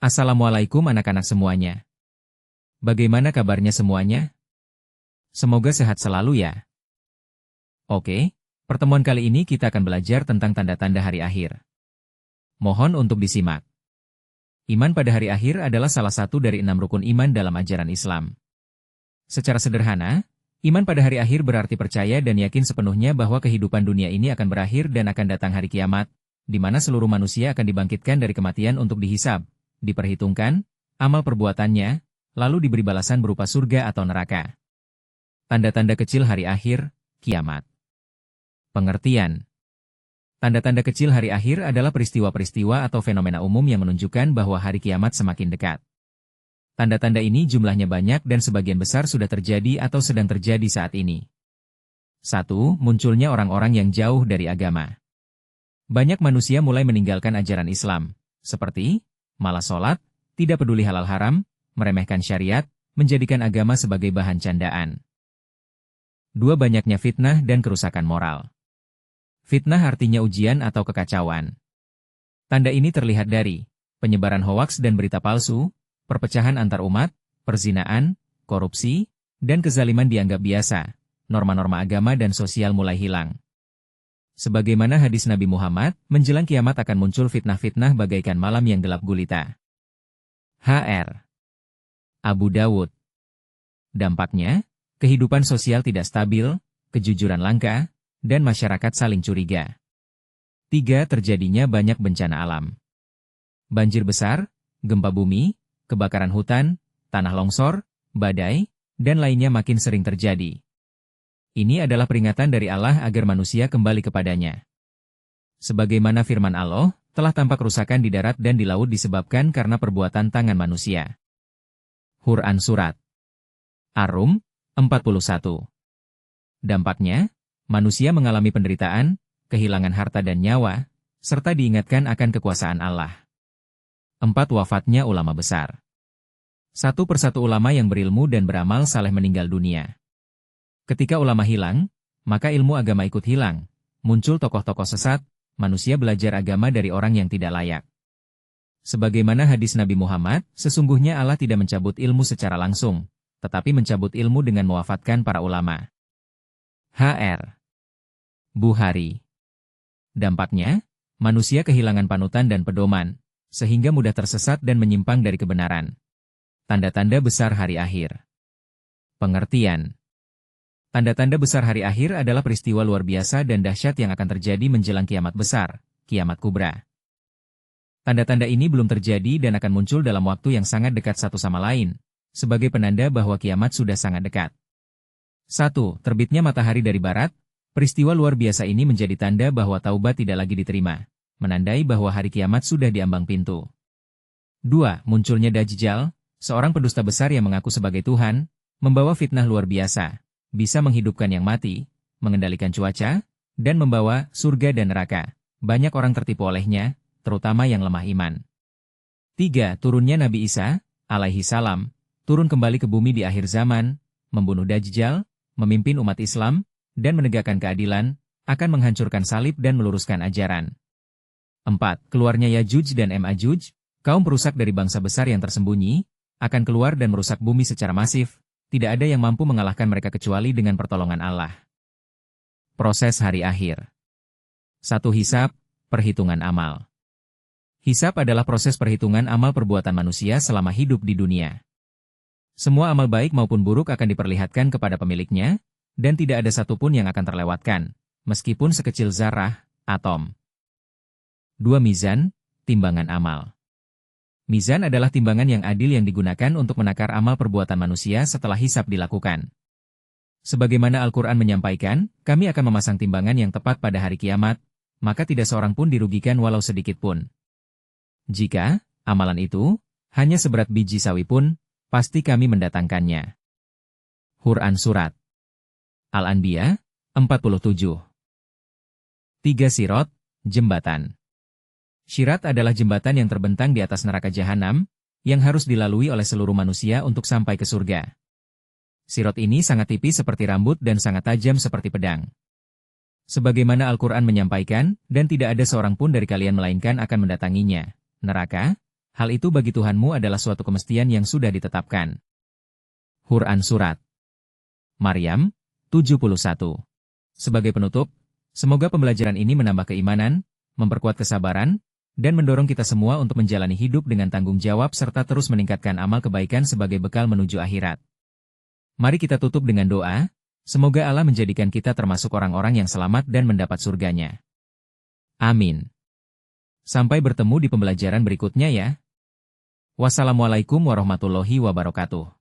Assalamualaikum anak-anak semuanya. Bagaimana kabarnya semuanya? Semoga sehat selalu ya. Oke, pertemuan kali ini kita akan belajar tentang tanda-tanda hari akhir. Mohon untuk disimak. Iman pada hari akhir adalah salah satu dari 6 rukun iman dalam ajaran Islam. Secara sederhana, iman pada hari akhir berarti percaya dan yakin sepenuhnya bahwa kehidupan dunia ini akan berakhir dan akan datang hari kiamat, di mana seluruh manusia akan dibangkitkan dari kematian untuk dihisab, diperhitungkan, amal perbuatannya, lalu diberi balasan berupa surga atau neraka. Tanda-tanda kecil hari akhir, kiamat. Pengertian. Tanda-tanda kecil hari akhir adalah peristiwa-peristiwa atau fenomena umum yang menunjukkan bahwa hari kiamat semakin dekat. Tanda-tanda ini jumlahnya banyak dan sebagian besar sudah terjadi atau sedang terjadi saat ini. 1. Munculnya orang-orang yang jauh dari agama. Banyak manusia mulai meninggalkan ajaran Islam, seperti malas sholat, tidak peduli halal haram, meremehkan syariat, menjadikan agama sebagai bahan candaan. 2. Banyaknya fitnah dan kerusakan moral. Fitnah artinya ujian atau kekacauan. Tanda ini terlihat dari penyebaran hoaks dan berita palsu, perpecahan antar umat, perzinaan, korupsi, dan kezaliman dianggap biasa. Norma-norma agama dan sosial mulai hilang. Sebagaimana hadis Nabi Muhammad, menjelang kiamat akan muncul fitnah-fitnah bagaikan malam yang gelap gulita. Hr. Abu Dawud. Dampaknya, kehidupan sosial tidak stabil, kejujuran langka, dan masyarakat saling curiga. 3. Terjadinya banyak bencana alam. Banjir besar, gempa bumi, kebakaran hutan, tanah longsor, badai, dan lainnya makin sering terjadi. Ini adalah peringatan dari Allah agar manusia kembali kepadanya. Sebagaimana firman Allah, telah tampak kerusakan di darat dan di laut disebabkan karena perbuatan tangan manusia. Quran Surat Ar-Rum 41. Dampaknya, manusia mengalami penderitaan, kehilangan harta dan nyawa, serta diingatkan akan kekuasaan Allah. 4. Wafatnya ulama besar. Satu persatu ulama yang berilmu dan beramal saleh meninggal dunia. Ketika ulama hilang, maka ilmu agama ikut hilang. Muncul tokoh-tokoh sesat, manusia belajar agama dari orang yang tidak layak. Sebagaimana hadis Nabi Muhammad, sesungguhnya Allah tidak mencabut ilmu secara langsung, tetapi mencabut ilmu dengan mewafatkan para ulama. Hr. Bukhari. Dampaknya, manusia kehilangan panutan dan pedoman, sehingga mudah tersesat dan menyimpang dari kebenaran. Tanda-tanda besar hari akhir. Pengertian. Tanda-tanda besar hari akhir adalah peristiwa luar biasa dan dahsyat yang akan terjadi menjelang kiamat besar, kiamat kubra. Tanda-tanda ini belum terjadi dan akan muncul dalam waktu yang sangat dekat satu sama lain, sebagai penanda bahwa kiamat sudah sangat dekat. 1. Terbitnya matahari dari barat. Peristiwa luar biasa ini menjadi tanda bahwa taubat tidak lagi diterima, menandai bahwa hari kiamat sudah diambang pintu. 2. Munculnya Dajjal, seorang pendusta besar yang mengaku sebagai Tuhan, membawa fitnah luar biasa. Bisa menghidupkan yang mati, mengendalikan cuaca, dan membawa surga dan neraka. Banyak orang tertipu olehnya, terutama yang lemah iman. 3. Turunnya Nabi Isa, alaihi salam, turun kembali ke bumi di akhir zaman, membunuh Dajjal, memimpin umat Islam, dan menegakkan keadilan, akan menghancurkan salib dan meluruskan ajaran. 4. Keluarnya Yajuj dan Majuj, kaum perusak dari bangsa besar yang tersembunyi, akan keluar dan merusak bumi secara masif. Tidak ada yang mampu mengalahkan mereka kecuali dengan pertolongan Allah. Proses hari akhir. 1. Hisab, perhitungan amal. Hisab adalah proses perhitungan amal perbuatan manusia selama hidup di dunia. Semua amal baik maupun buruk akan diperlihatkan kepada pemiliknya, dan tidak ada satupun yang akan terlewatkan, meskipun sekecil zarah, atom. 2. Mizan, timbangan amal. Mizan adalah timbangan yang adil yang digunakan untuk menakar amal perbuatan manusia setelah hisab dilakukan. Sebagaimana Al-Quran menyampaikan, kami akan memasang timbangan yang tepat pada hari kiamat, maka tidak seorang pun dirugikan walau sedikit pun. Jika amalan itu hanya seberat biji sawi pun, pasti kami mendatangkannya. Quran Surat Al-Anbiya 47. 3. Sirot, jembatan. Syirat adalah jembatan yang terbentang di atas neraka jahanam, yang harus dilalui oleh seluruh manusia untuk sampai ke surga. Sirot ini sangat tipis seperti rambut dan sangat tajam seperti pedang. Sebagaimana Al-Quran menyampaikan, dan tidak ada seorang pun dari kalian melainkan akan mendatanginya, neraka, Hal itu bagi Tuhanmu adalah suatu kemestian yang sudah ditetapkan. Quran Surat Maryam, 71. Sebagai penutup, semoga pembelajaran ini menambah keimanan, memperkuat kesabaran, dan mendorong kita semua untuk menjalani hidup dengan tanggung jawab serta terus meningkatkan amal kebaikan sebagai bekal menuju akhirat. Mari kita tutup dengan doa, semoga Allah menjadikan kita termasuk orang-orang yang selamat dan mendapat surganya. Amin. Sampai bertemu di pembelajaran berikutnya ya. Wassalamualaikum warahmatullahi wabarakatuh.